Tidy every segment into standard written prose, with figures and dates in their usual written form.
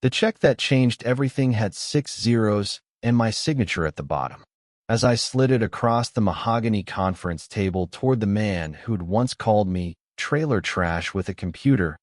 The check that changed everything had 6 zeros and my signature at the bottom. As I slid it across the mahogany conference table toward the man who'd once called me trailer trash with a computer,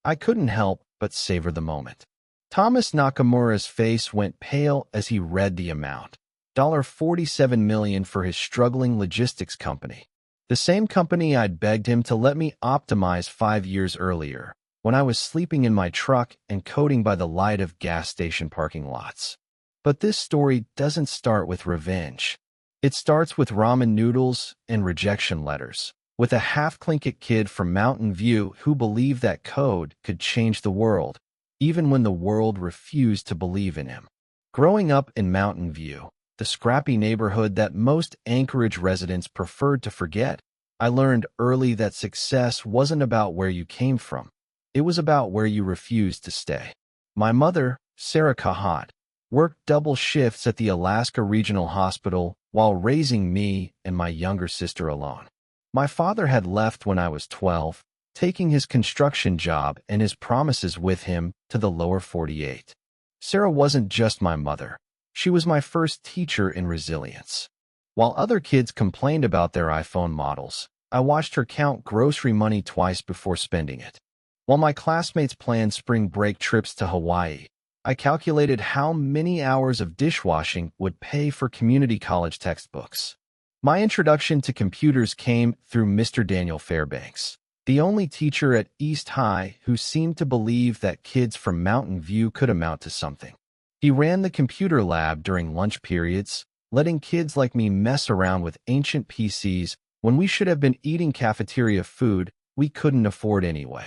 I couldn't help but savor the moment. Thomas Nakamura's face went pale as he read the amount. $47 million for his struggling logistics company. The same company I'd begged him to let me optimize 5 years earlier, when I was sleeping in my truck and coding by the light of gas station parking lots. But this story doesn't start with revenge. It starts with ramen noodles and rejection letters, with a half-clinked kid from Mountain View who believed that code could change the world, even when the world refused to believe in him. Growing up in Mountain View, the scrappy neighborhood that most Anchorage residents preferred to forget, I learned early that success wasn't about where you came from. It was about where you refused to stay. My mother, Sarah Kahat, worked double shifts at the Alaska Regional Hospital while raising me and my younger sister alone. My father had left when I was 12, taking his construction job and his promises with him to the lower 48. Sarah wasn't just my mother. She was my first teacher in resilience. While other kids complained about their iPhone models, I watched her count grocery money twice before spending it. While my classmates planned spring break trips to Hawaii, I calculated how many hours of dishwashing would pay for community college textbooks. My introduction to computers came through Mr. Daniel Fairbanks, the only teacher at East High who seemed to believe that kids from Mountain View could amount to something. He ran the computer lab during lunch periods, letting kids like me mess around with ancient PCs when we should have been eating cafeteria food we couldn't afford anyway.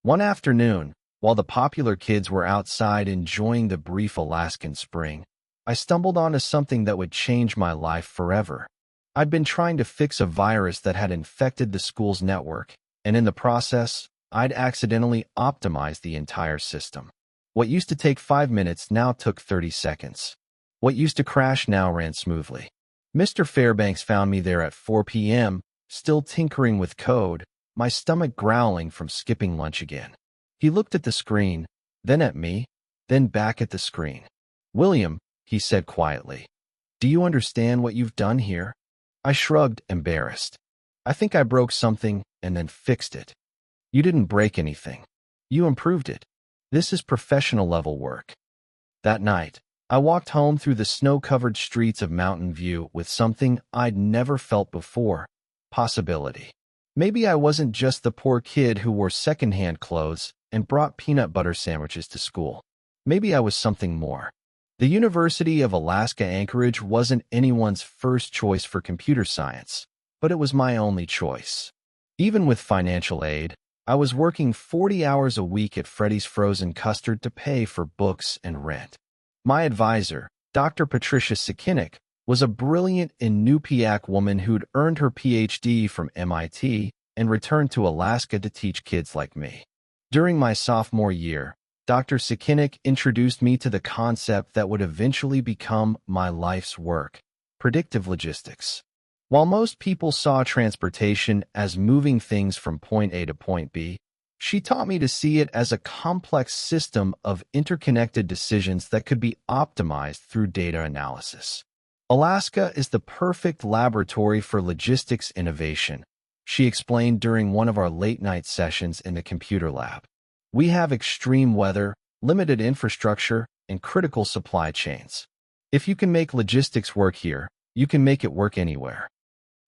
One afternoon, while the popular kids were outside enjoying the brief Alaskan spring, I stumbled onto something that would change my life forever. I'd been trying to fix a virus that had infected the school's network, and in the process, I'd accidentally optimized the entire system. What used to take 5 minutes now took 30 seconds. What used to crash now ran smoothly. Mr. Fairbanks found me there at 4 p.m., still tinkering with code, my stomach growling from skipping lunch again. He looked at the screen, then at me, then back at the screen. "William," he said quietly, "do you understand what you've done here?" I shrugged, embarrassed. "I think I broke something and then fixed it." "You didn't break anything. You improved it. This is professional-level work." That night, I walked home through the snow-covered streets of Mountain View with something I'd never felt before: possibility. Maybe I wasn't just the poor kid who wore secondhand clothes and brought peanut butter sandwiches to school. Maybe I was something more. The University of Alaska Anchorage wasn't anyone's first choice for computer science, but it was my only choice. Even with financial aid, I was working 40 hours a week at Freddy's Frozen Custard to pay for books and rent. My advisor, Dr. Patricia Sikinik, was a brilliant Inupiaq woman who'd earned her PhD from MIT and returned to Alaska to teach kids like me. During my sophomore year, Dr. Sikinik introduced me to the concept that would eventually become my life's work: predictive logistics. While most people saw transportation as moving things from point A to point B, she taught me to see it as a complex system of interconnected decisions that could be optimized through data analysis. Alaska is the perfect laboratory for logistics innovation, she explained during one of our late-night sessions in the computer lab. We have extreme weather, limited infrastructure, and critical supply chains. If you can make logistics work here, you can make it work anywhere.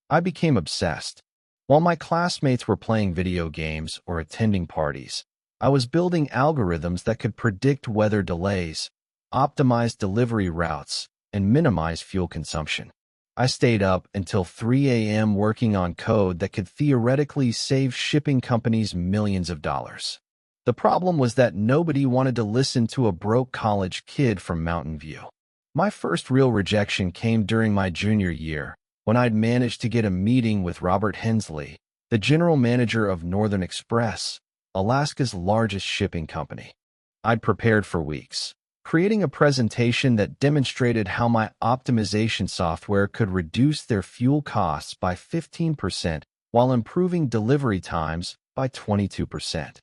I became obsessed. While my classmates were playing video games or attending parties, I was building algorithms that could predict weather delays, optimize delivery routes, and minimize fuel consumption. I stayed up until 3 a.m. working on code that could theoretically save shipping companies millions of dollars. The problem was that nobody wanted to listen to a broke college kid from Mountain View. My first real rejection came during my junior year, when I'd managed to get a meeting with Robert Hensley, the general manager of Northern Express, Alaska's largest shipping company. I'd prepared for weeks, creating a presentation that demonstrated how my optimization software could reduce their fuel costs by 15% while improving delivery times by 22%.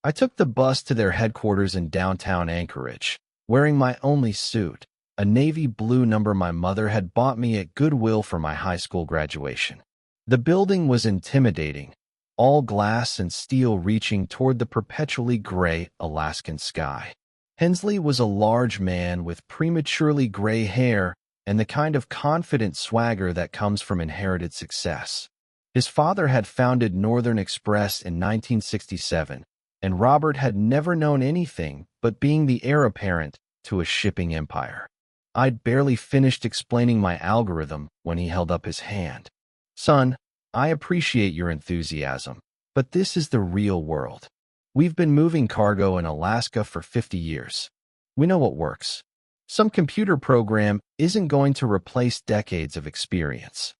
I took the bus to their headquarters in downtown Anchorage, wearing my only suit, a navy blue number my mother had bought me at Goodwill for my high school graduation. The building was intimidating, all glass and steel reaching toward the perpetually gray Alaskan sky. Hensley was a large man with prematurely gray hair and the kind of confident swagger that comes from inherited success. His father had founded Northern Express in 1967, and Robert had never known anything but being the heir apparent to a shipping empire. I'd barely finished explaining my algorithm when he held up his hand. "Son, I appreciate your enthusiasm, but this is the real world. We've been moving cargo in Alaska for 50 years. We know what works. Some computer program isn't going to replace decades of experience."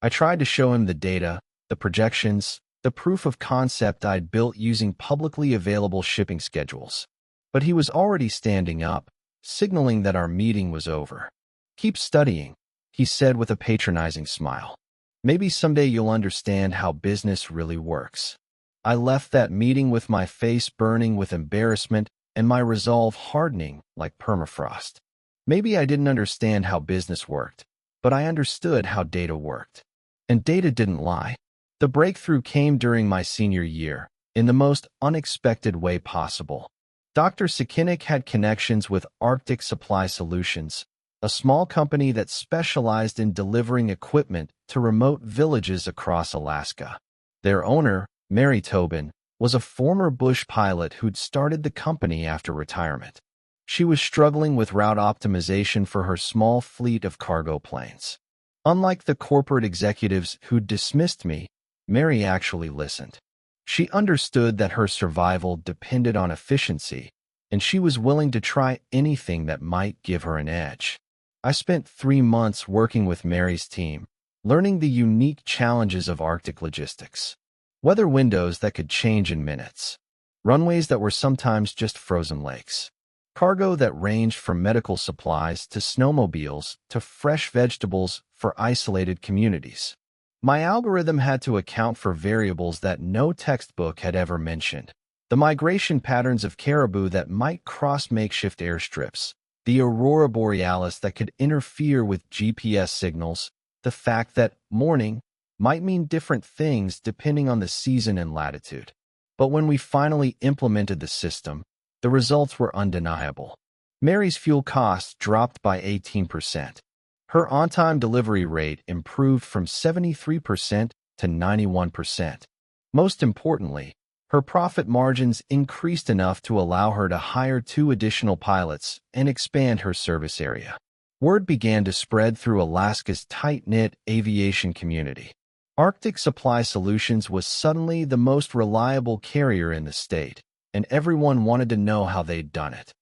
I tried to show him the data, the projections, the proof of concept I'd built using publicly available shipping schedules. But he was already standing up, signaling that our meeting was over. "Keep studying," he said with a patronizing smile. "Maybe someday you'll understand how business really works." I left that meeting with my face burning with embarrassment and my resolve hardening like permafrost. Maybe I didn't understand how business worked, but I understood how data worked. And data didn't lie. The breakthrough came during my senior year, in the most unexpected way possible. Dr. Sikinik had connections with Arctic Supply Solutions, a small company that specialized in delivering equipment to remote villages across Alaska. Their owner, Mary Tobin, was a former bush pilot who'd started the company after retirement. She was struggling with route optimization for her small fleet of cargo planes. Unlike the corporate executives who'd dismissed me, Mary actually listened. She understood that her survival depended on efficiency, and she was willing to try anything that might give her an edge. I spent 3 months working with Mary's team, learning the unique challenges of Arctic logistics. Weather windows that could change in minutes. Runways that were sometimes just frozen lakes. Cargo that ranged from medical supplies to snowmobiles to fresh vegetables for isolated communities. My algorithm had to account for variables that no textbook had ever mentioned. The migration patterns of caribou that might cross makeshift airstrips, the aurora borealis that could interfere with GPS signals, the fact that morning might mean different things depending on the season and latitude. But when we finally implemented the system, the results were undeniable. Mary's fuel costs dropped by 18%. Her on-time delivery rate improved from 73% to 91%. Most importantly, her profit margins increased enough to allow her to hire 2 additional pilots and expand her service area. Word began to spread through Alaska's tight-knit aviation community. Arctic Supply Solutions was suddenly the most reliable carrier in the state, and everyone wanted to know how they'd done it.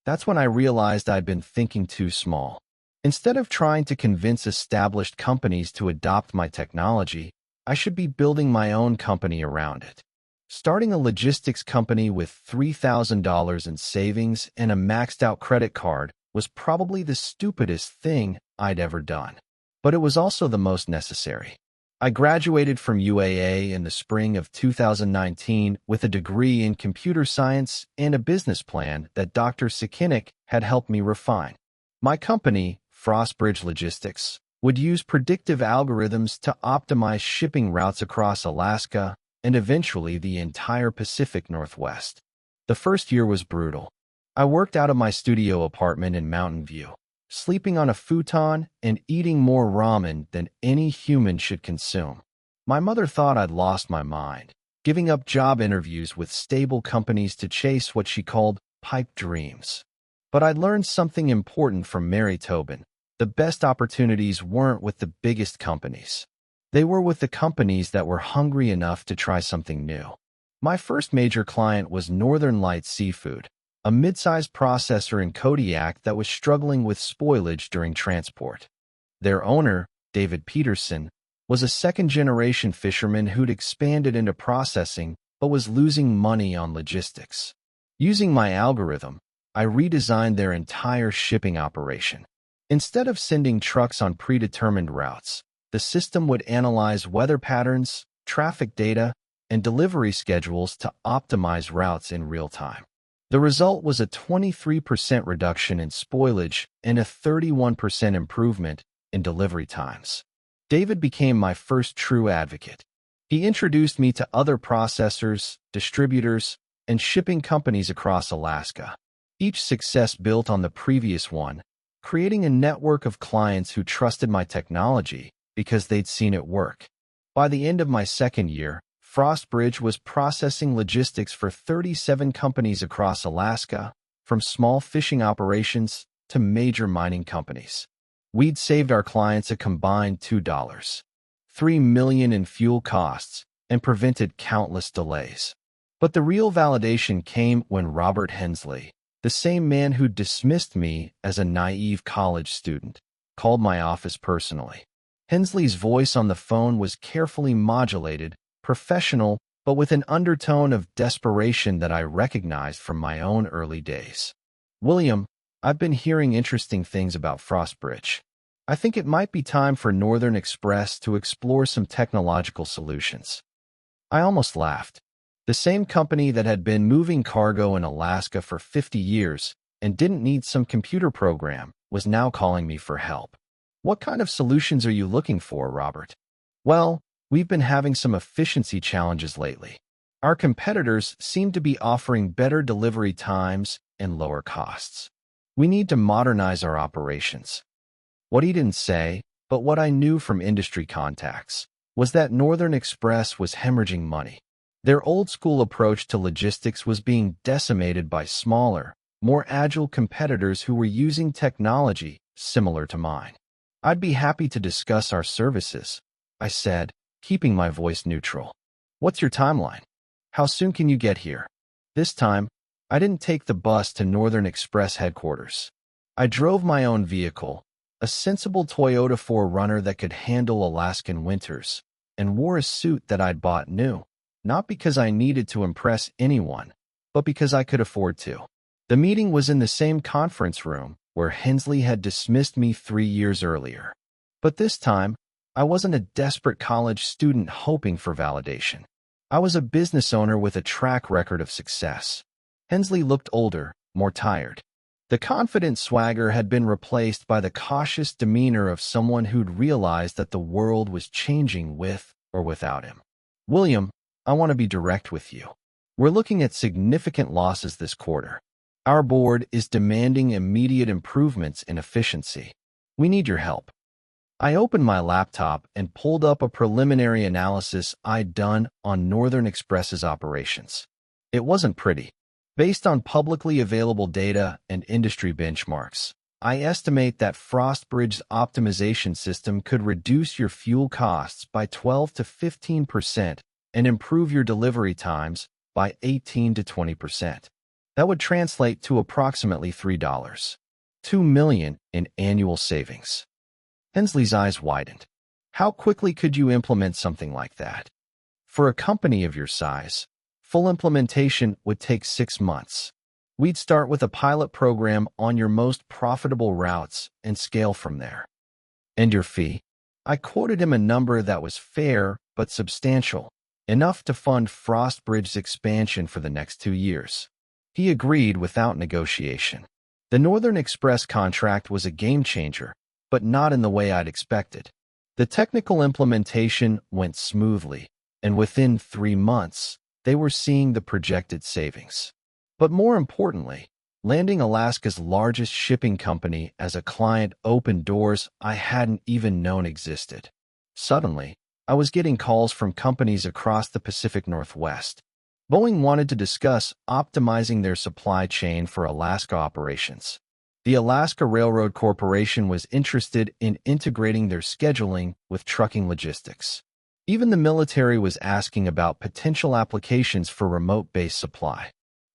That's when I realized I'd been thinking too small. Instead of trying to convince established companies to adopt my technology, I should be building my own company around it. Starting a logistics company with $3,000 in savings and a maxed-out credit card was probably the stupidest thing I'd ever done. But it was also the most necessary. I graduated from UAA in the spring of 2019 with a degree in computer science and a business plan that Dr. Sikinik had helped me refine. My company, Frostbridge Logistics, would use predictive algorithms to optimize shipping routes across Alaska and eventually the entire Pacific Northwest. The first year was brutal. I worked out of my studio apartment in Mountain View, sleeping on a futon and eating more ramen than any human should consume. My mother thought I'd lost my mind, giving up job interviews with stable companies to chase what she called pipe dreams. But I'd learned something important from Mary Tobin. The best opportunities weren't with the biggest companies. They were with the companies that were hungry enough to try something new. My first major client was Northern Lights Seafood, a mid-sized processor in Kodiak that was struggling with spoilage during transport. Their owner, David Peterson, was a second-generation fisherman who'd expanded into processing but was losing money on logistics. Using my algorithm, I redesigned their entire shipping operation. Instead of sending trucks on predetermined routes, the system would analyze weather patterns, traffic data, and delivery schedules to optimize routes in real time. The result was a 23% reduction in spoilage and a 31% improvement in delivery times. David became my first true advocate. He introduced me to other processors, distributors, and shipping companies across Alaska. Each success built on the previous one, creating a network of clients who trusted my technology because they'd seen it work. By the end of my second year, Frostbridge was processing logistics for 37 companies across Alaska, from small fishing operations to major mining companies. We'd saved our clients a combined $2.3 million in fuel costs and prevented countless delays. But the real validation came when Robert Hensley, the same man who dismissed me as a naive college student, called my office personally. Hensley's voice on the phone was carefully modulated, professional, but with an undertone of desperation that I recognized from my own early days. "William, I've been hearing interesting things about Frostbridge. I think it might be time for Northern Express to explore some technological solutions." I almost laughed. The same company that had been moving cargo in Alaska for 50 years and didn't need some computer program was now calling me for help. "What kind of solutions are you looking for, Robert?" "Well, we've been having some efficiency challenges lately. Our competitors seem to be offering better delivery times and lower costs. We need to modernize our operations." What he didn't say, but what I knew from industry contacts, was that Northern Express was hemorrhaging money. Their old-school approach to logistics was being decimated by smaller, more agile competitors who were using technology similar to mine. "I'd be happy to discuss our services," I said, keeping my voice neutral. "What's your timeline? How soon can you get here?" This time, I didn't take the bus to Northern Express headquarters. I drove my own vehicle, a sensible Toyota 4Runner that could handle Alaskan winters, and wore a suit that I'd bought new, not because I needed to impress anyone, but because I could afford to. The meeting was in the same conference room where Hensley had dismissed me 3 years earlier. But this time, I wasn't a desperate college student hoping for validation. I was a business owner with a track record of success. Hensley looked older, more tired. The confident swagger had been replaced by the cautious demeanor of someone who'd realized that the world was changing with or without him. "William, I want to be direct with you. We're looking at significant losses this quarter. Our board is demanding immediate improvements in efficiency. We need your help." I opened my laptop and pulled up a preliminary analysis I'd done on Northern Express's operations. It wasn't pretty. Based on publicly available data and industry benchmarks, I estimate that Frostbridge's optimization system could reduce your fuel costs by 12 to 15% and improve your delivery times by 18 to 20%. That would translate to approximately $3.2 million in annual savings. Hensley's eyes widened. "How quickly could you implement something like that?" "For a company of your size, full implementation would take 6 months. We'd start with a pilot program on your most profitable routes and scale from there." "And your fee?" I quoted him a number that was fair but substantial, enough to fund Frostbridge's expansion for the next 2 years. He agreed without negotiation. The Northern Express contract was a game changer, but not in the way I'd expected. The technical implementation went smoothly, and within 3 months, they were seeing the projected savings. But more importantly, landing Alaska's largest shipping company as a client opened doors I hadn't even known existed. Suddenly, I was getting calls from companies across the Pacific Northwest. Boeing wanted to discuss optimizing their supply chain for Alaska operations. The Alaska Railroad Corporation was interested in integrating their scheduling with trucking logistics. Even the military was asking about potential applications for remote-based supply.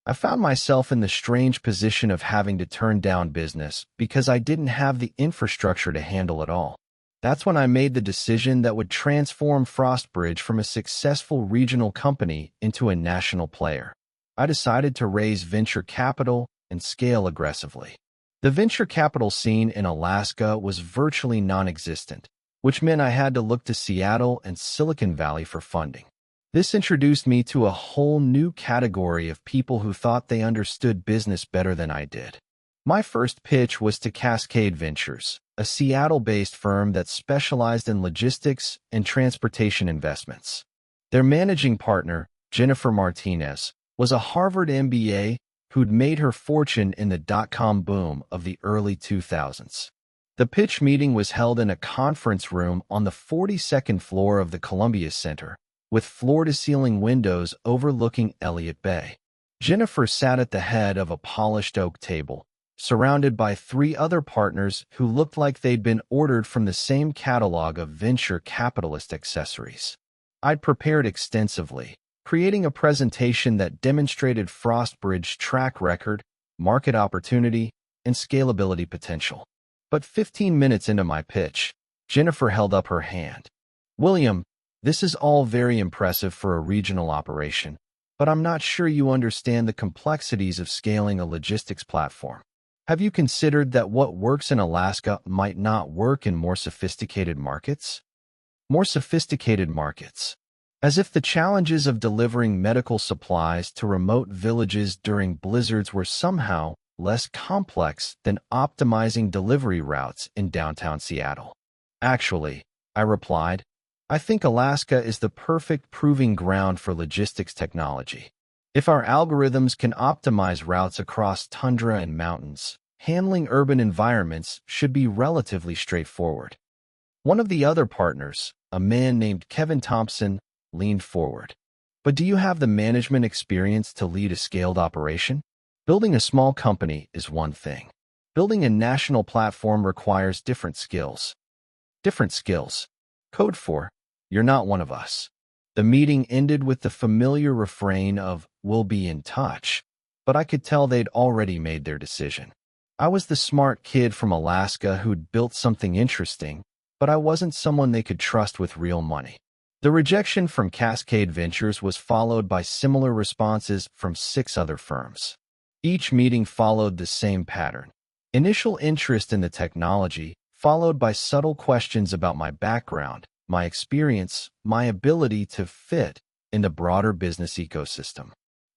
I found myself in the strange position of having to turn down business because I didn't have the infrastructure to handle it all. That's when I made the decision that would transform Frostbridge from a successful regional company into a national player. I decided to raise venture capital and scale aggressively. The venture capital scene in Alaska was virtually non-existent, which meant I had to look to Seattle and Silicon Valley for funding. This introduced me to a whole new category of people who thought they understood business better than I did. My first pitch was to Cascade Ventures, a Seattle-based firm that specialized in logistics and transportation investments. Their managing partner, Jennifer Martinez, was a Harvard MBA who'd made her fortune in the dot-com boom of the early 2000s. The pitch meeting was held in a conference room on the 42nd floor of the Columbia Center, with floor-to-ceiling windows overlooking Elliott Bay. Jennifer sat at the head of a polished oak table, surrounded by three other partners who looked like they'd been ordered from the same catalog of venture capitalist accessories. I'd prepared extensively, creating a presentation that demonstrated Frostbridge's track record, market opportunity, and scalability potential. But 15 minutes into my pitch, Jennifer held up her hand. "William, this is all very impressive for a regional operation, but I'm not sure you understand the complexities of scaling a logistics platform. Have you considered that what works in Alaska might not work in more sophisticated markets?" More sophisticated markets. As if the challenges of delivering medical supplies to remote villages during blizzards were somehow less complex than optimizing delivery routes in downtown Seattle. "Actually," I replied, "I think Alaska is the perfect proving ground for logistics technology. If our algorithms can optimize routes across tundra and mountains, handling urban environments should be relatively straightforward." One of the other partners, a man named Kevin Thompson, leaned forward. "But do you have the management experience to lead a scaled operation? Building a small company is one thing. Building a national platform requires different skills." Different skills. Code for, "You're not one of us." The meeting ended with the familiar refrain of, "We'll be in touch," but I could tell they'd already made their decision. I was the smart kid from Alaska who'd built something interesting, but I wasn't someone they could trust with real money. The rejection from Cascade Ventures was followed by similar responses from 6 other firms. Each meeting followed the same pattern. Initial interest in the technology, followed by subtle questions about my background, my experience, my ability to fit in the broader business ecosystem.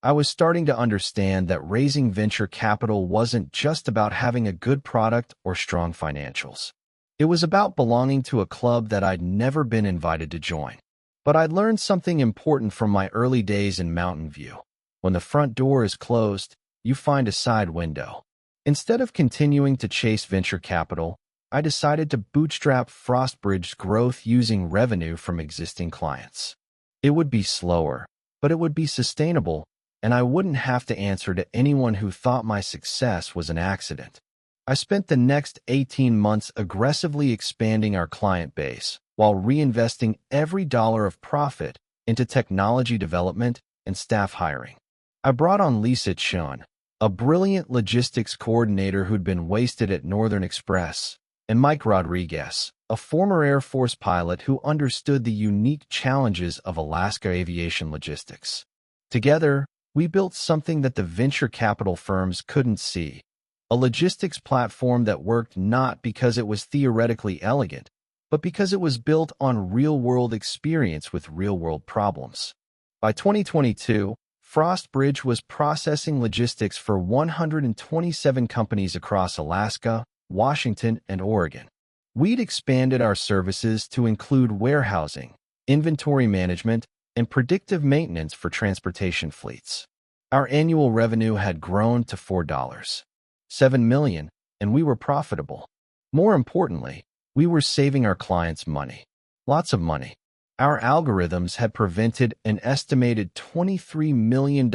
I was starting to understand that raising venture capital wasn't just about having a good product or strong financials. It was about belonging to a club that I'd never been invited to join. But I'd learned something important from my early days in Mountain View. When the front door is closed, you find a side window. Instead of continuing to chase venture capital, I decided to bootstrap Frostbridge's growth using revenue from existing clients. It would be slower, but it would be sustainable, and I wouldn't have to answer to anyone who thought my success was an accident. I spent the next 18 months aggressively expanding our client base, while reinvesting every dollar of profit into technology development and staff hiring. I brought on Lisa Chun, a brilliant logistics coordinator who'd been wasted at Northern Express, and Mike Rodriguez, a former Air Force pilot who understood the unique challenges of Alaska aviation logistics. Together, we built something that the venture capital firms couldn't see, a logistics platform that worked not because it was theoretically elegant, but because it was built on real-world experience with real-world problems. By 2022, Frostbridge was processing logistics for 127 companies across Alaska, Washington, and Oregon. We'd expanded our services to include warehousing, inventory management, and predictive maintenance for transportation fleets. Our annual revenue had grown to $4.7 million, and we were profitable. More importantly, we were saving our clients money. Lots of money. Our algorithms had prevented an estimated $23 million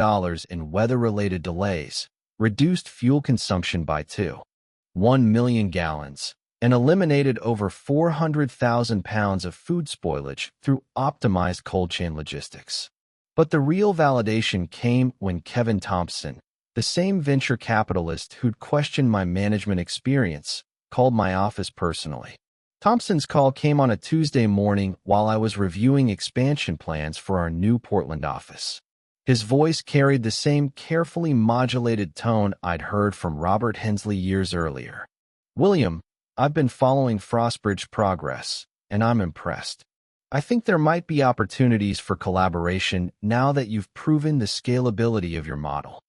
in weather-related delays, reduced fuel consumption by 2.1 million gallons, and eliminated over 400,000 pounds of food spoilage through optimized cold chain logistics. But the real validation came when Kevin Thompson, the same venture capitalist who'd questioned my management experience, called my office personally. Thompson's call came on a Tuesday morning while I was reviewing expansion plans for our new Portland office. His voice carried the same carefully modulated tone I'd heard from Robert Hensley years earlier. "William, I've been following Frostbridge progress, and I'm impressed. I think there might be opportunities for collaboration now that you've proven the scalability of your model.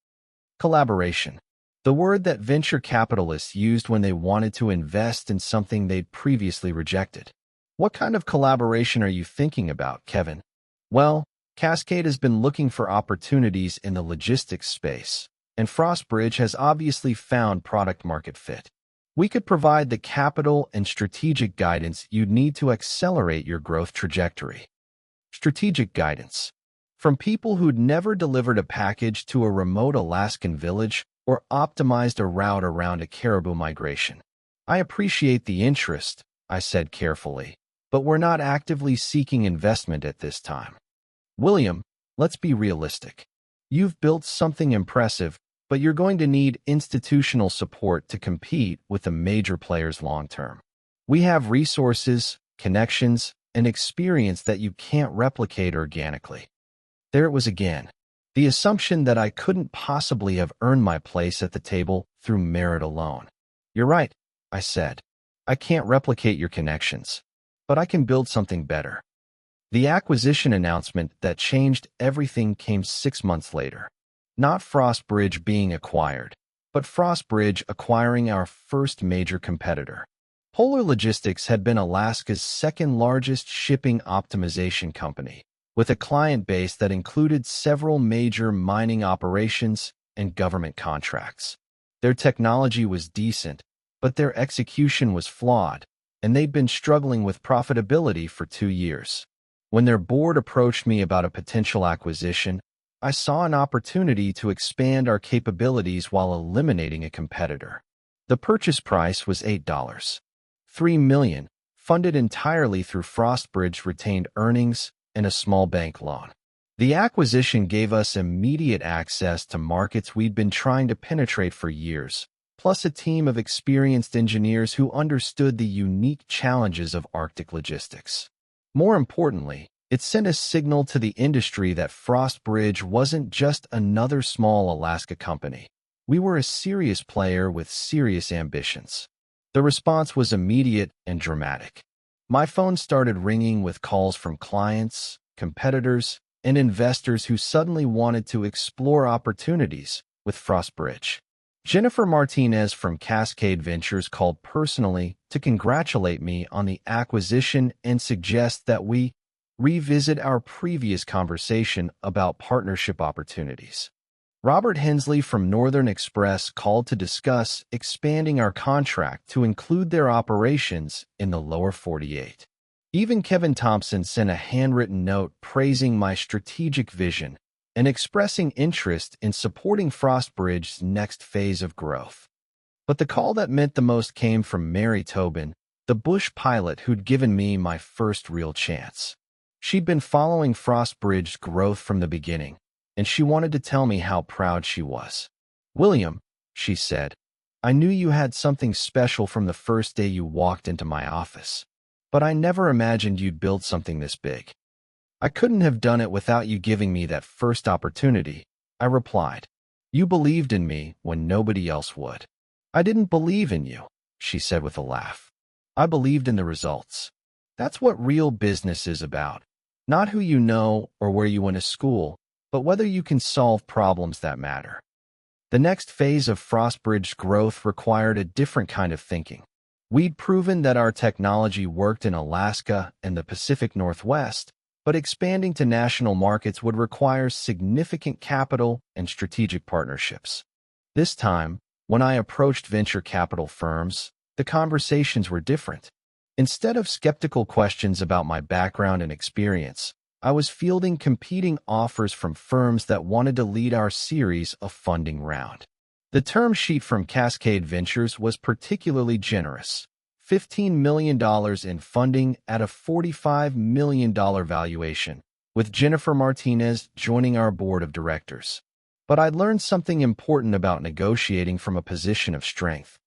Collaboration. The word that venture capitalists used when they wanted to invest in something they'd previously rejected. What kind of collaboration are you thinking about, Kevin? Well, Cascade has been looking for opportunities in the logistics space, and Frostbridge has obviously found product-market fit. We could provide the capital and strategic guidance you'd need to accelerate your growth trajectory. Strategic guidance. From people who'd never delivered a package to a remote Alaskan village or optimized a route around a caribou migration. I appreciate the interest, I said carefully, but we're not actively seeking investment at this time. William, let's be realistic. You've built something impressive, but you're going to need institutional support to compete with the major players long-term. We have resources, connections, and experience that you can't replicate organically. There it was again. The assumption that I couldn't possibly have earned my place at the table through merit alone. You're right, I said. I can't replicate your connections, but I can build something better. The acquisition announcement that changed everything came 6 months later. Not Frostbridge being acquired, but Frostbridge acquiring our first major competitor. Polar Logistics had been Alaska's second-largest shipping optimization company, with a client base that included several major mining operations and government contracts. Their technology was decent, but their execution was flawed, and they'd been struggling with profitability for 2 years. When their board approached me about a potential acquisition, I saw an opportunity to expand our capabilities while eliminating a competitor. The purchase price was $8. $3 million, funded entirely through Frostbridge retained earnings and a small bank loan. The acquisition gave us immediate access to markets we'd been trying to penetrate for years, plus a team of experienced engineers who understood the unique challenges of Arctic logistics. More importantly, it sent a signal to the industry that Frostbridge wasn't just another small Alaska company. We were a serious player with serious ambitions. The response was immediate and dramatic. My phone started ringing with calls from clients, competitors, and investors who suddenly wanted to explore opportunities with Frostbridge. Jennifer Martinez from Cascade Ventures called personally to congratulate me on the acquisition and suggest that we revisit our previous conversation about partnership opportunities. Robert Hensley from Northern Express called to discuss expanding our contract to include their operations in the lower 48. Even Kevin Thompson sent a handwritten note praising my strategic vision and expressing interest in supporting Frostbridge's next phase of growth. But the call that meant the most came from Mary Tobin, the bush pilot who'd given me my first real chance. She'd been following Frostbridge's growth from the beginning, and she wanted to tell me how proud she was. William, she said, I knew you had something special from the first day you walked into my office, but I never imagined you'd build something this big. I couldn't have done it without you giving me that first opportunity, I replied. You believed in me when nobody else would. I didn't believe in you, she said with a laugh. I believed in the results. That's what real business is about. Not who you know or where you went to school, but whether you can solve problems that matter. The next phase of Frostbridge's growth required a different kind of thinking. We'd proven that our technology worked in Alaska and the Pacific Northwest, but expanding to national markets would require significant capital and strategic partnerships. This time, when I approached venture capital firms, the conversations were different. Instead of skeptical questions about my background and experience, I was fielding competing offers from firms that wanted to lead our series of funding round. The term sheet from Cascade Ventures was particularly generous, $15 million in funding at a $45 million valuation, with Jennifer Martinez joining our board of directors. But I'd learned something important about negotiating from a position of strength.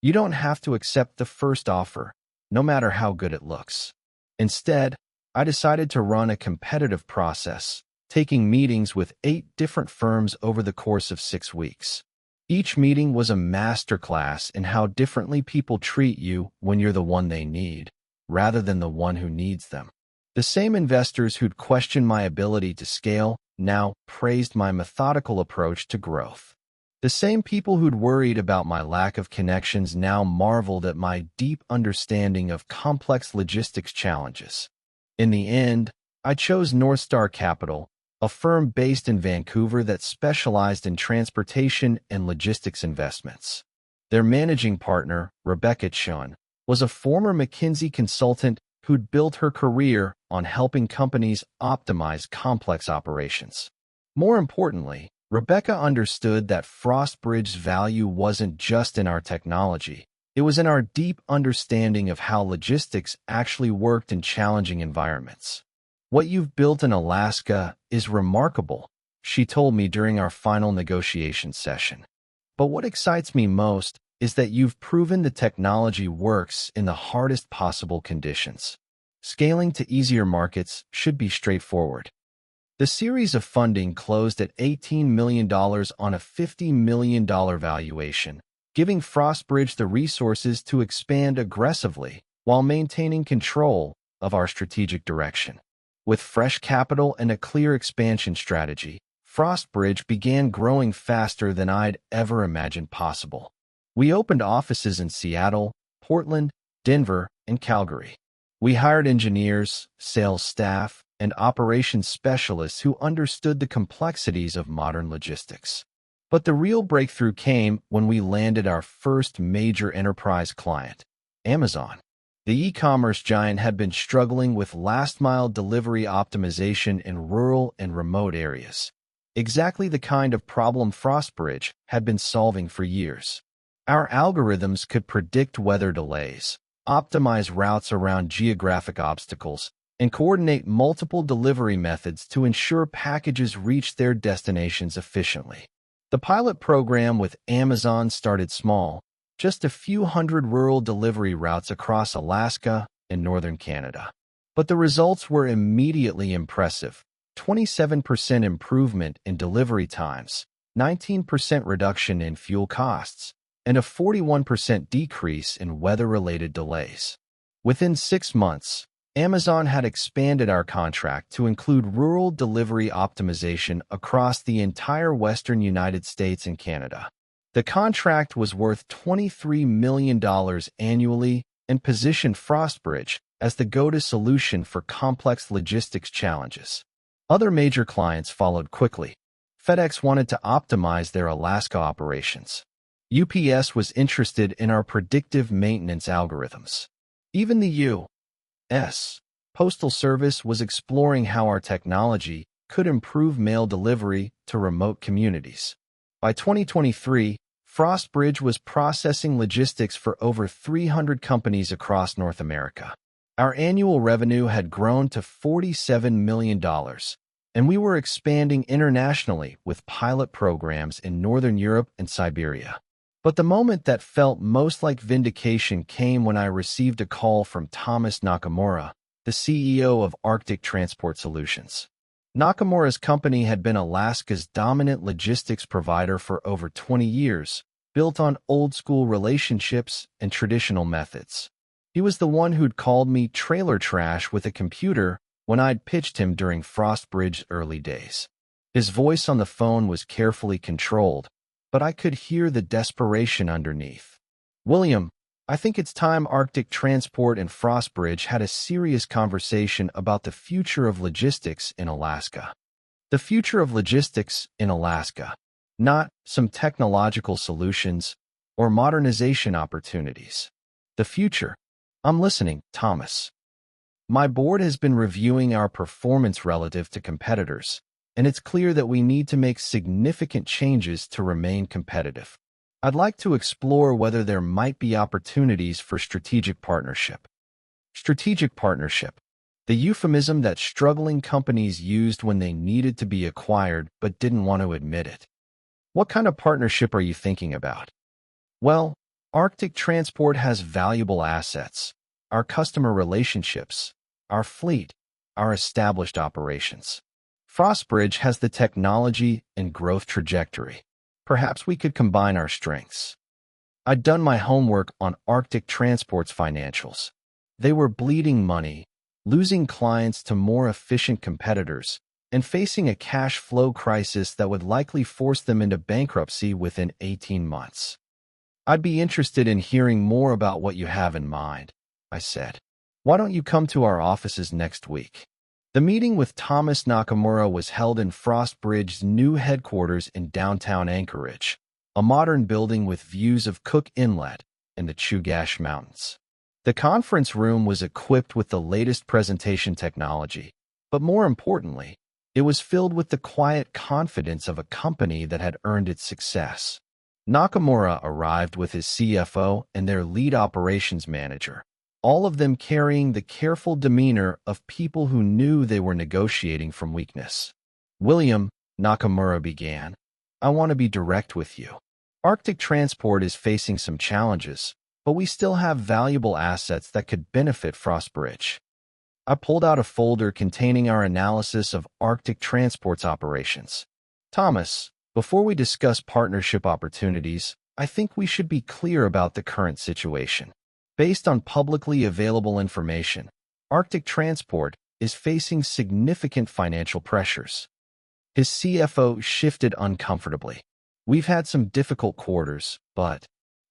You don't have to accept the first offer, no matter how good it looks. Instead, I decided to run a competitive process, taking meetings with 8 different firms over the course of 6 weeks. Each meeting was a masterclass in how differently people treat you when you're the one they need, rather than the one who needs them. The same investors who'd questioned my ability to scale now praised my methodical approach to growth. The same people who'd worried about my lack of connections now marveled at my deep understanding of complex logistics challenges. In the end, I chose North Star Capital, a firm based in Vancouver that specialized in transportation and logistics investments. Their managing partner, Rebecca Chun, was a former McKinsey consultant who'd built her career on helping companies optimize complex operations. More importantly, Rebecca understood that Frostbridge's value wasn't just in our technology. It was in our deep understanding of how logistics actually worked in challenging environments. "What you've built in Alaska is remarkable," she told me during our final negotiation session. "But what excites me most is that you've proven the technology works in the hardest possible conditions. Scaling to easier markets should be straightforward." The series of funding closed at $18 million on a $50 million valuation, giving Frostbridge the resources to expand aggressively while maintaining control of our strategic direction. With fresh capital and a clear expansion strategy, Frostbridge began growing faster than I'd ever imagined possible. We opened offices in Seattle, Portland, Denver, and Calgary. We hired engineers, sales staff, and operations specialists who understood the complexities of modern logistics. But the real breakthrough came when we landed our first major enterprise client, Amazon. The e-commerce giant had been struggling with last-mile delivery optimization in rural and remote areas, exactly the kind of problem Frostbridge had been solving for years. Our algorithms could predict weather delays, optimize routes around geographic obstacles, and coordinate multiple delivery methods to ensure packages reach their destinations efficiently. The pilot program with Amazon started small, just a few hundred rural delivery routes across Alaska and northern Canada. But the results were immediately impressive: 27% improvement in delivery times, 19% reduction in fuel costs, and a 41% decrease in weather-related delays. Within 6 months, Amazon had expanded our contract to include rural delivery optimization across the entire western United States and Canada. The contract was worth $23 million annually and positioned Frostbridge as the go-to solution for complex logistics challenges. Other major clients followed quickly. FedEx wanted to optimize their Alaska operations. UPS was interested in our predictive maintenance algorithms. Even the U.S. Postal Service was exploring how our technology could improve mail delivery to remote communities. By 2023, Frostbridge was processing logistics for over 300 companies across North America. Our annual revenue had grown to $47 million, and we were expanding internationally with pilot programs in Northern Europe and Siberia. But the moment that felt most like vindication came when I received a call from Thomas Nakamura, the CEO of Arctic Transport Solutions. Nakamura's company had been Alaska's dominant logistics provider for over 20 years, built on old-school relationships and traditional methods. He was the one who'd called me trailer trash with a computer when I'd pitched him during Frostbridge's early days. His voice on the phone was carefully controlled, but I could hear the desperation underneath. "William, I think it's time Arctic Transport and Frostbridge had a serious conversation about the future of logistics in Alaska." The future of logistics in Alaska, not some technological solutions or modernization opportunities. The future. "I'm listening, Thomas. My board has been reviewing our performance relative to competitors, and it's clear that we need to make significant changes to remain competitive. I'd like to explore whether there might be opportunities for strategic partnership." Strategic partnership, the euphemism that struggling companies used when they needed to be acquired but didn't want to admit it. "What kind of partnership are you thinking about?" "Well, Arctic Transport has valuable assets, our customer relationships, our fleet, our established operations. Frostbridge has the technology and growth trajectory. Perhaps we could combine our strengths." I'd done my homework on Arctic Transport's financials. They were bleeding money, losing clients to more efficient competitors, and facing a cash flow crisis that would likely force them into bankruptcy within 18 months. I'd be interested in hearing more about what you have in mind, I said. Why don't you come to our offices next week? The meeting with Thomas Nakamura was held in Frostbridge's new headquarters in downtown Anchorage, a modern building with views of Cook Inlet and the Chugach Mountains. The conference room was equipped with the latest presentation technology, but more importantly, it was filled with the quiet confidence of a company that had earned its success. Nakamura arrived with his CFO and their lead operations manager, all of them carrying the careful demeanor of people who knew they were negotiating from weakness. William, Nakamura began, I want to be direct with you. Arctic Transport is facing some challenges, but we still have valuable assets that could benefit Frostbridge. I pulled out a folder containing our analysis of Arctic Transport's operations. Thomas, before we discuss partnership opportunities, I think we should be clear about the current situation. Based on publicly available information, Arctic Transport is facing significant financial pressures. His CFO shifted uncomfortably. We've had some difficult quarters, but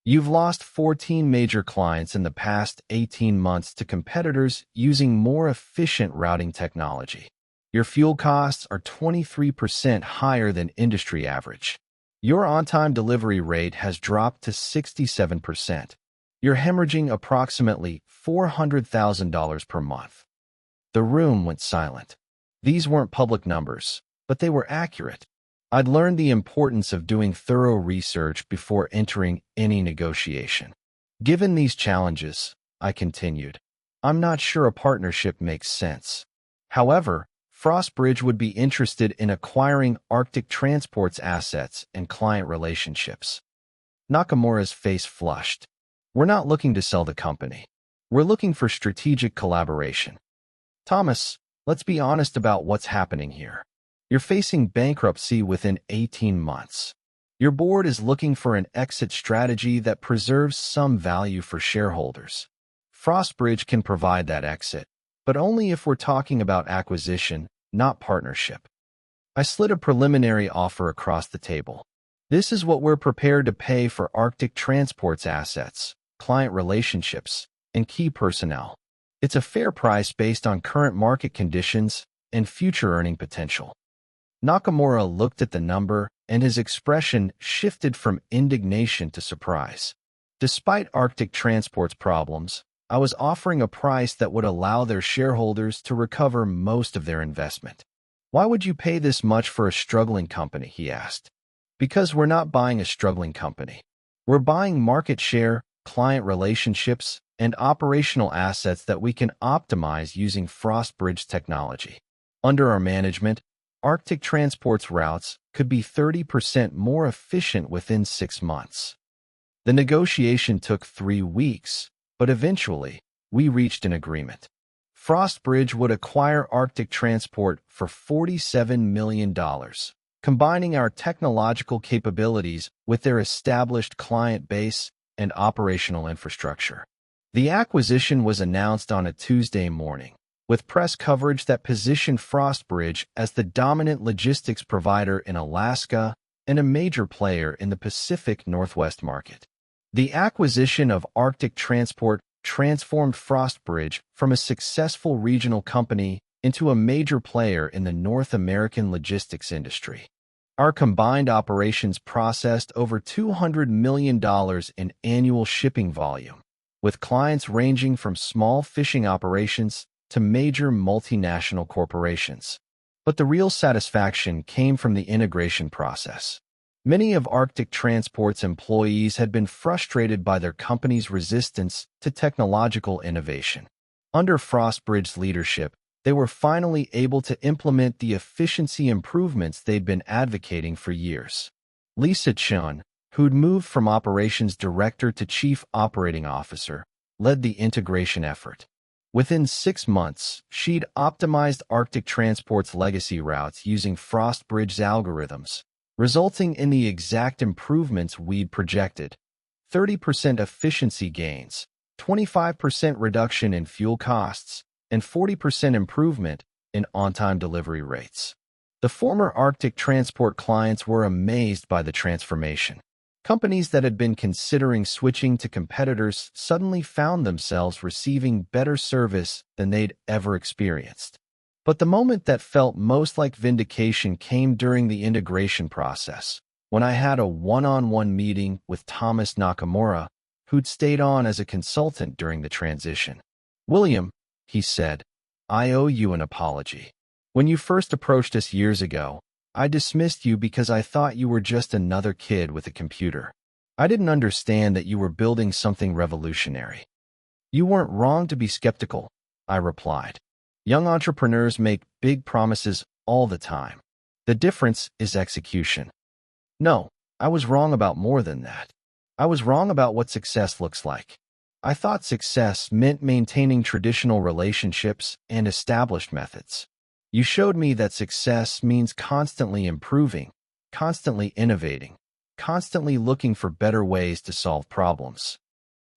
you've lost 14 major clients in the past 18 months to competitors using more efficient routing technology. Your fuel costs are 23% higher than industry average. Your on-time delivery rate has dropped to 67%. You're hemorrhaging approximately $400,000 per month. The room went silent. These weren't public numbers, but they were accurate. I'd learned the importance of doing thorough research before entering any negotiation. Given these challenges, I continued, I'm not sure a partnership makes sense. However, Frostbridge would be interested in acquiring Arctic Transport's assets and client relationships. Nakamura's face flushed. We're not looking to sell the company. We're looking for strategic collaboration. Thomas, let's be honest about what's happening here. You're facing bankruptcy within 18 months. Your board is looking for an exit strategy that preserves some value for shareholders. Frostbridge can provide that exit, but only if we're talking about acquisition, not partnership. I slid a preliminary offer across the table. This is what we're prepared to pay for Arctic Transport's assets, client relationships, and key personnel. It's a fair price based on current market conditions and future earning potential. Nakamura looked at the number, and his expression shifted from indignation to surprise. Despite Arctic Transport's problems, I was offering a price that would allow their shareholders to recover most of their investment. Why would you pay this much for a struggling company? He asked. Because we're not buying a struggling company. We're buying market share, client relationships, and operational assets that we can optimize using Frostbridge technology. Under our management, Arctic Transport's routes could be 30% more efficient within 6 months. The negotiation took 3 weeks, but eventually, we reached an agreement. Frostbridge would acquire Arctic Transport for $47 million, combining our technological capabilities with their established client base and operational infrastructure. The acquisition was announced on a Tuesday morning, with press coverage that positioned Frostbridge as the dominant logistics provider in Alaska and a major player in the Pacific Northwest market. The acquisition of Arctic Transport transformed Frostbridge from a successful regional company into a major player in the North American logistics industry. Our combined operations processed over $200 million in annual shipping volume, with clients ranging from small fishing operations to major multinational corporations. But the real satisfaction came from the integration process. Many of Arctic Transport's employees had been frustrated by their company's resistance to technological innovation. Under Frostbridge's leadership, they were finally able to implement the efficiency improvements they'd been advocating for years. Lisa Chun, who'd moved from operations director to chief operating officer, led the integration effort. Within 6 months, she'd optimized Arctic Transport's legacy routes using Frostbridge's algorithms, resulting in the exact improvements we'd projected: 30% efficiency gains, 25% reduction in fuel costs, and 40% improvement in on-time delivery rates. The former Arctic transport clients were amazed by the transformation. Companies that had been considering switching to competitors suddenly found themselves receiving better service than they'd ever experienced. But the moment that felt most like vindication came during the integration process, when I had a one-on-one meeting with Thomas Nakamura, who'd stayed on as a consultant during the transition. "William," he said, "I owe you an apology. When you first approached us years ago, I dismissed you because I thought you were just another kid with a computer. I didn't understand that you were building something revolutionary." "You weren't wrong to be skeptical," I replied. "Young entrepreneurs make big promises all the time. The difference is execution." "No, I was wrong about more than that. I was wrong about what success looks like. I thought success meant maintaining traditional relationships and established methods. You showed me that success means constantly improving, constantly innovating, constantly looking for better ways to solve problems."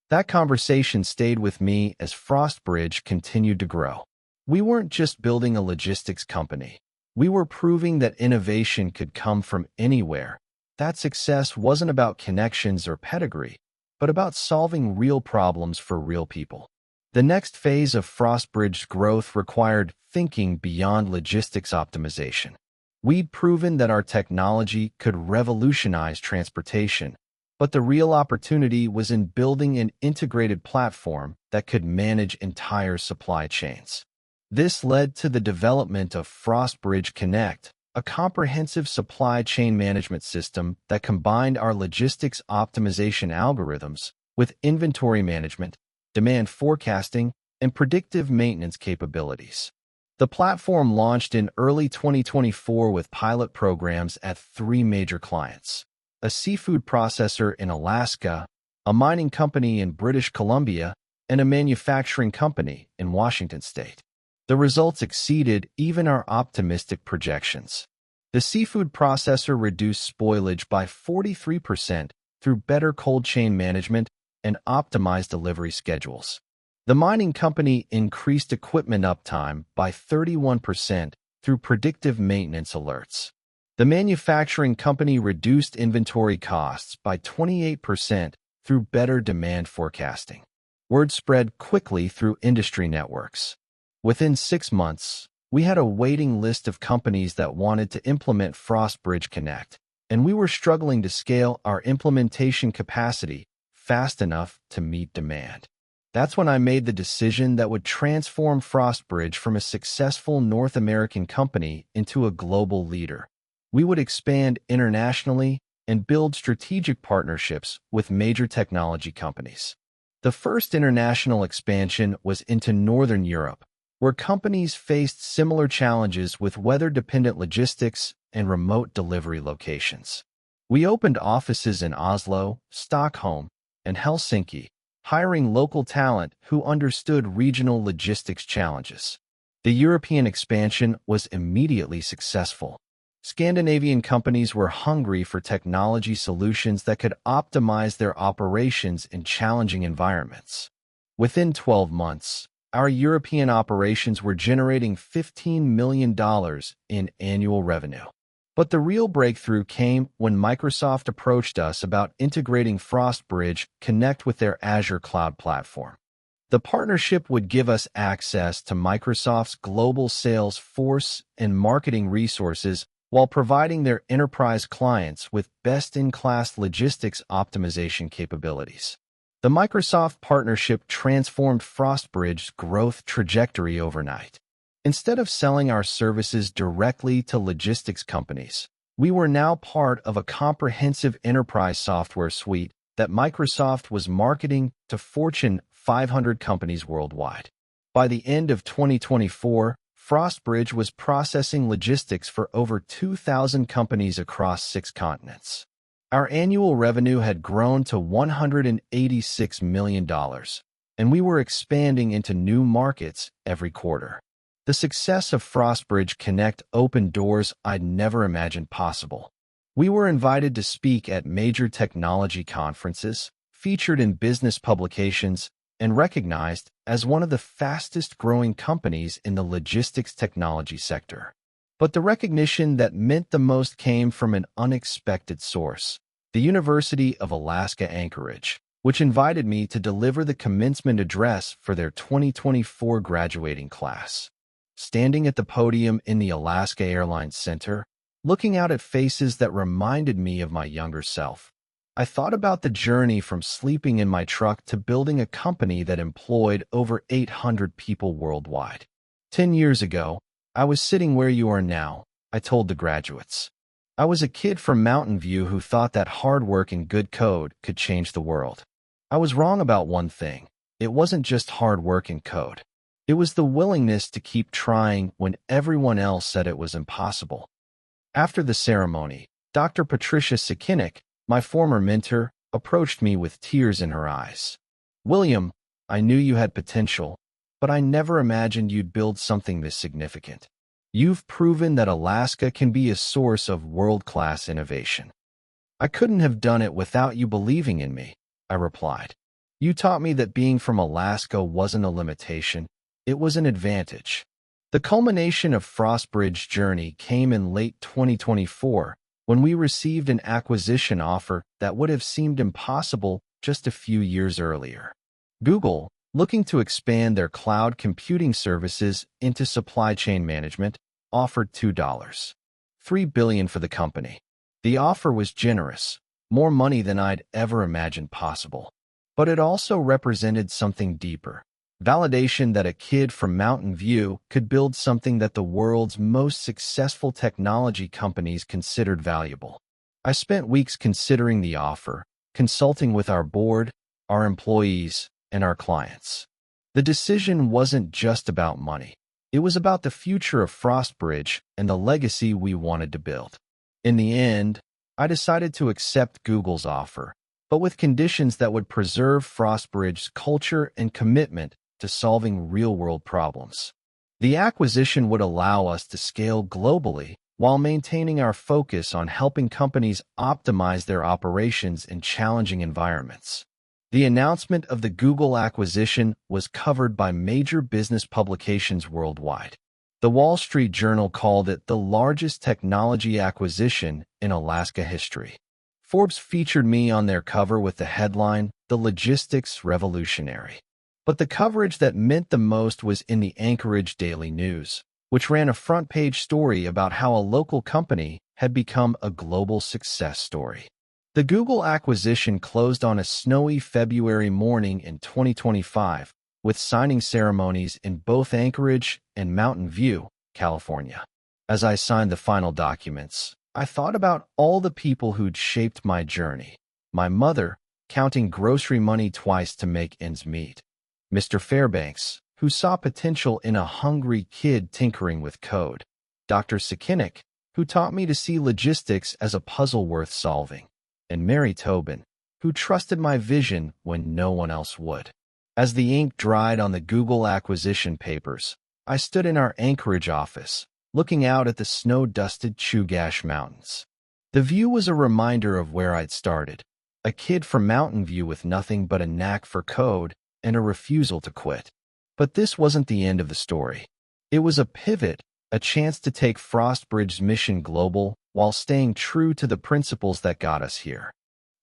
That conversation stayed with me as Frostbridge continued to grow. We weren't just building a logistics company. We were proving that innovation could come from anywhere. That success wasn't about connections or pedigree, but about solving real problems for real people. The next phase of Frostbridge's growth required thinking beyond logistics optimization. We'd proven that our technology could revolutionize transportation, but the real opportunity was in building an integrated platform that could manage entire supply chains. This led to the development of Frostbridge Connect, a comprehensive supply chain management system that combined our logistics optimization algorithms with inventory management, demand forecasting, and predictive maintenance capabilities. The platform launched in early 2024 with pilot programs at 3 major clients: a seafood processor in Alaska, a mining company in British Columbia, and a manufacturing company in Washington state. The results exceeded even our optimistic projections. The seafood processor reduced spoilage by 43% through better cold chain management and optimized delivery schedules. The mining company increased equipment uptime by 31% through predictive maintenance alerts. The manufacturing company reduced inventory costs by 28% through better demand forecasting. Word spread quickly through industry networks. Within 6 months, we had a waiting list of companies that wanted to implement Frostbridge Connect, and we were struggling to scale our implementation capacity fast enough to meet demand. That's when I made the decision that would transform Frostbridge from a successful North American company into a global leader. We would expand internationally and build strategic partnerships with major technology companies. The first international expansion was into Northern Europe, where companies faced similar challenges with weather-dependent logistics and remote delivery locations. We opened offices in Oslo, Stockholm, and Helsinki, hiring local talent who understood regional logistics challenges. The European expansion was immediately successful. Scandinavian companies were hungry for technology solutions that could optimize their operations in challenging environments. Within 12 months, our European operations were generating $15 million in annual revenue. But the real breakthrough came when Microsoft approached us about integrating Frostbridge Connect with their Azure cloud platform. The partnership would give us access to Microsoft's global sales force and marketing resources while providing their enterprise clients with best-in-class logistics optimization capabilities. The Microsoft partnership transformed Frostbridge's growth trajectory overnight. Instead of selling our services directly to logistics companies, we were now part of a comprehensive enterprise software suite that Microsoft was marketing to Fortune 500 companies worldwide. By the end of 2024, Frostbridge was processing logistics for over 2,000 companies across 6 continents. Our annual revenue had grown to $186 million, and we were expanding into new markets every quarter. The success of Frostbridge Connect opened doors I'd never imagined possible. We were invited to speak at major technology conferences, featured in business publications, and recognized as one of the fastest-growing companies in the logistics technology sector. But the recognition that meant the most came from an unexpected source: the University of Alaska Anchorage, which invited me to deliver the commencement address for their 2024 graduating class. Standing at the podium in the Alaska Airlines Center, looking out at faces that reminded me of my younger self, I thought about the journey from sleeping in my truck to building a company that employed over 800 people worldwide. 10 years ago, I was sitting where you are now, I told the graduates. I was a kid from Mountain View who thought that hard work and good code could change the world. I was wrong about one thing: it wasn't just hard work and code. It was the willingness to keep trying when everyone else said it was impossible. After the ceremony, Dr. Patricia Sakinick, my former mentor, approached me with tears in her eyes. "William, I knew you had potential, but I never imagined you'd build something this significant. You've proven that Alaska can be a source of world-class innovation." "I couldn't have done it without you believing in me," I replied. "You taught me that being from Alaska wasn't a limitation, it was an advantage." The culmination of Frostbridge's journey came in late 2024, when we received an acquisition offer that would have seemed impossible just a few years earlier. Google, looking to expand their cloud computing services into supply chain management, offered $2.3 billion for the company. The offer was generous, more money than I'd ever imagined possible. But it also represented something deeper: validation that a kid from Mountain View could build something that the world's most successful technology companies considered valuable. I spent weeks considering the offer, consulting with our board, our employees, and our clients. The decision wasn't just about money. It was about the future of Frostbridge and the legacy we wanted to build. In the end, I decided to accept Google's offer, but with conditions that would preserve Frostbridge's culture and commitment to solving real-world problems. The acquisition would allow us to scale globally while maintaining our focus on helping companies optimize their operations in challenging environments. The announcement of the Google acquisition was covered by major business publications worldwide. The Wall Street Journal called it the largest technology acquisition in Alaska history. Forbes featured me on their cover with the headline, "The Logistics Revolutionary." But the coverage that meant the most was in the Anchorage Daily News, which ran a front-page story about how a local company had become a global success story. The Google acquisition closed on a snowy February morning in 2025, with signing ceremonies in both Anchorage and Mountain View, California. As I signed the final documents, I thought about all the people who'd shaped my journey. My mother, counting grocery money twice to make ends meet. Mr. Fairbanks, who saw potential in a hungry kid tinkering with code. Dr. Sakinick, who taught me to see logistics as a puzzle worth solving. And Mary Tobin, who trusted my vision when no one else would. As the ink dried on the Google acquisition papers, I stood in our Anchorage office, looking out at the snow-dusted Chugach Mountains. The view was a reminder of where I'd started, a kid from Mountain View with nothing but a knack for code and a refusal to quit. But this wasn't the end of the story. It was a pivot, a chance to take Frostbridge's mission global while staying true to the principles that got us here.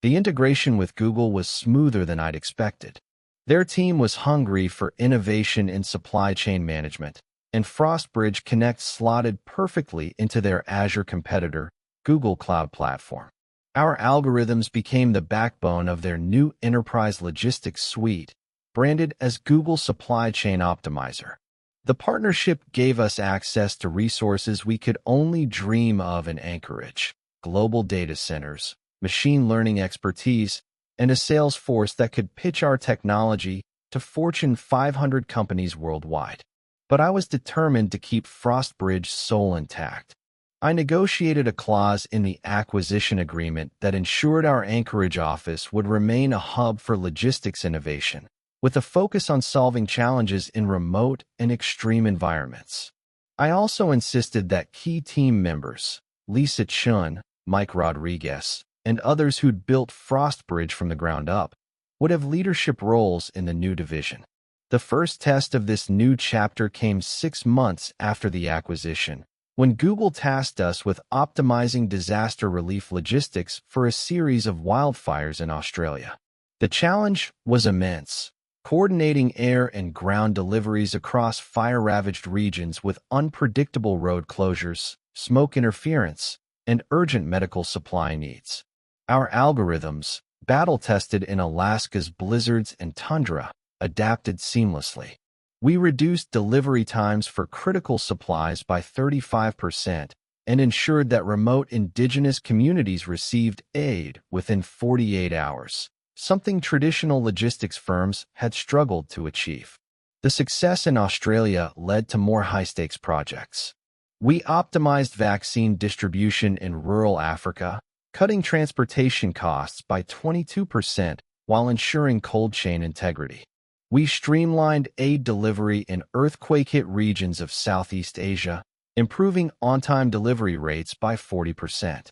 The integration with Google was smoother than I'd expected. Their team was hungry for innovation in supply chain management, and Frostbridge Connect slotted perfectly into their Azure competitor, Google Cloud Platform. Our algorithms became the backbone of their new enterprise logistics suite, branded as Google Supply Chain Optimizer. The partnership gave us access to resources we could only dream of in Anchorage: global data centers, machine learning expertise, and a sales force that could pitch our technology to Fortune 500 companies worldwide. But I was determined to keep Frostbridge's soul intact. I negotiated a clause in the acquisition agreement that ensured our Anchorage office would remain a hub for logistics innovation, with a focus on solving challenges in remote and extreme environments. I also insisted that key team members, Lisa Chun, Mike Rodriguez, and others who'd built Frostbridge from the ground up, would have leadership roles in the new division. The first test of this new chapter came 6 months after the acquisition, when Google tasked us with optimizing disaster relief logistics for a series of wildfires in Australia. The challenge was immense, coordinating air and ground deliveries across fire-ravaged regions with unpredictable road closures, smoke interference, and urgent medical supply needs. Our algorithms, battle-tested in Alaska's blizzards and tundra, adapted seamlessly. We reduced delivery times for critical supplies by 35% and ensured that remote indigenous communities received aid within 48 hours, something traditional logistics firms had struggled to achieve. The success in Australia led to more high-stakes projects. We optimized vaccine distribution in rural Africa, cutting transportation costs by 22% while ensuring cold chain integrity. We streamlined aid delivery in earthquake-hit regions of Southeast Asia, improving on-time delivery rates by 40%.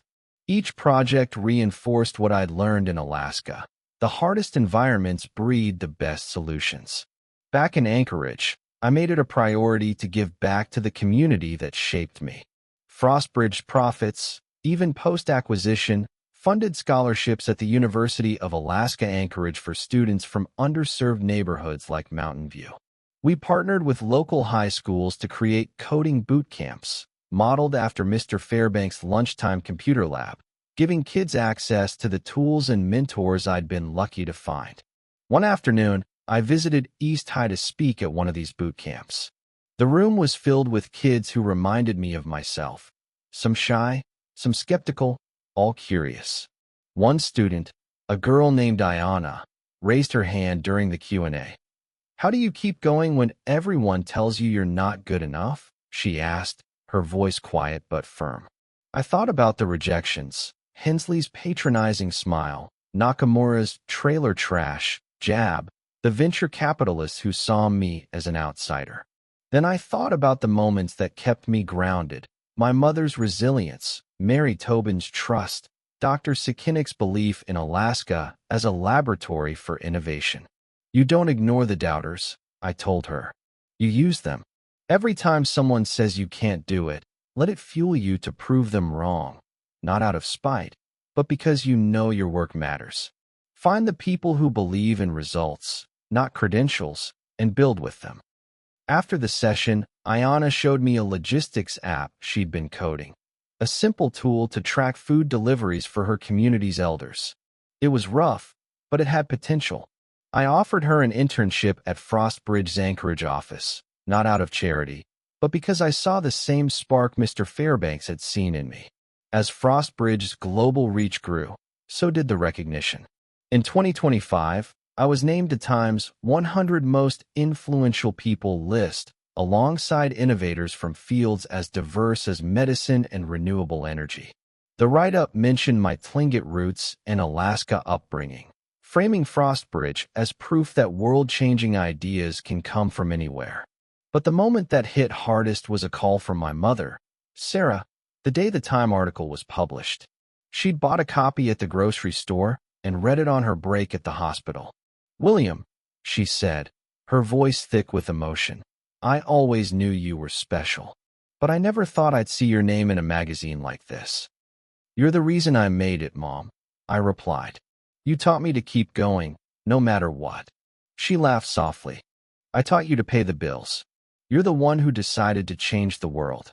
Each project reinforced what I'd learned in Alaska. The hardest environments breed the best solutions. Back in Anchorage, I made it a priority to give back to the community that shaped me. Frostbridge profits, even post-acquisition, funded scholarships at the University of Alaska Anchorage for students from underserved neighborhoods like Mountain View. We partnered with local high schools to create coding boot camps, modeled after Mr. Fairbanks' lunchtime computer lab, giving kids access to the tools and mentors I'd been lucky to find. One afternoon, I visited East High to speak at one of these boot camps. The room was filled with kids who reminded me of myself. Some shy, some skeptical, all curious. One student, a girl named Ayana, raised her hand during the Q&A. "How do you keep going when everyone tells you you're not good enough?" she asked, her voice quiet but firm. I thought about the rejections, Hensley's patronizing smile, Nakamura's trailer trash jab, the venture capitalists who saw me as an outsider. Then I thought about the moments that kept me grounded, my mother's resilience, Mary Tobin's trust, Dr. Sikinik's belief in Alaska as a laboratory for innovation. "You don't ignore the doubters," I told her. "You use them. Every time someone says you can't do it, let it fuel you to prove them wrong, not out of spite, but because you know your work matters. Find the people who believe in results, not credentials, and build with them." After the session, Ayana showed me a logistics app she'd been coding, a simple tool to track food deliveries for her community's elders. It was rough, but it had potential. I offered her an internship at Frostbridge's Anchorage office, not out of charity, but because I saw the same spark Mr. Fairbanks had seen in me. As Frostbridge's global reach grew, so did the recognition. In 2025, I was named to Time's 100 Most Influential People list, alongside innovators from fields as diverse as medicine and renewable energy. The write-up mentioned my Tlingit roots and Alaska upbringing, framing Frostbridge as proof that world-changing ideas can come from anywhere. But the moment that hit hardest was a call from my mother, Sarah, the day the Time article was published. She'd bought a copy at the grocery store and read it on her break at the hospital. "William," she said, her voice thick with emotion, "I always knew you were special, but I never thought I'd see your name in a magazine like this." "You're the reason I made it, Mom," I replied. "You taught me to keep going, no matter what." She laughed softly. "I taught you to pay the bills. You're the one who decided to change the world."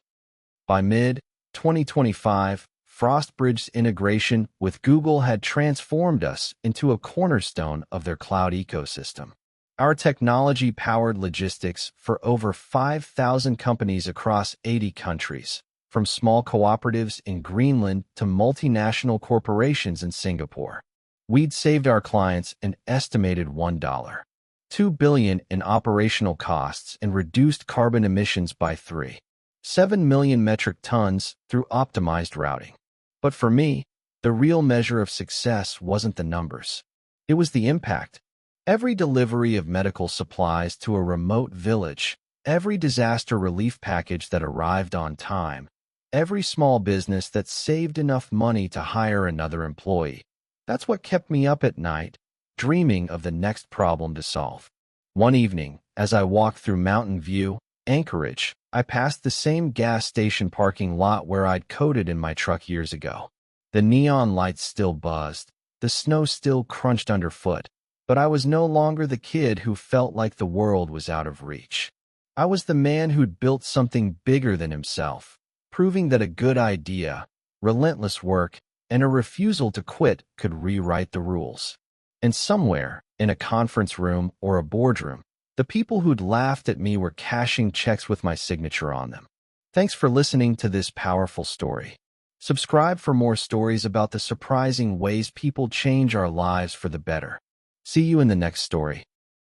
By mid-2025, Frostbridge's integration with Google had transformed us into a cornerstone of their cloud ecosystem. Our technology powered logistics for over 5,000 companies across 80 countries, from small cooperatives in Greenland to multinational corporations in Singapore. We'd saved our clients an estimated $1.2 billion in operational costs and reduced carbon emissions by 3.7 million metric tons through optimized routing. But for me, the real measure of success wasn't the numbers. It was the impact. Every delivery of medical supplies to a remote village, every disaster relief package that arrived on time, every small business that saved enough money to hire another employee. That's what kept me up at night, dreaming of the next problem to solve. One evening, as I walked through Mountain View, Anchorage, I passed the same gas station parking lot where I'd coded in my truck years ago. The neon lights still buzzed, the snow still crunched underfoot, but I was no longer the kid who felt like the world was out of reach. I was the man who'd built something bigger than himself, proving that a good idea, relentless work, and a refusal to quit could rewrite the rules. And somewhere, in a conference room or a boardroom, the people who'd laughed at me were cashing checks with my signature on them. Thanks for listening to this powerful story. Subscribe for more stories about the surprising ways people change our lives for the better. See you in the next story.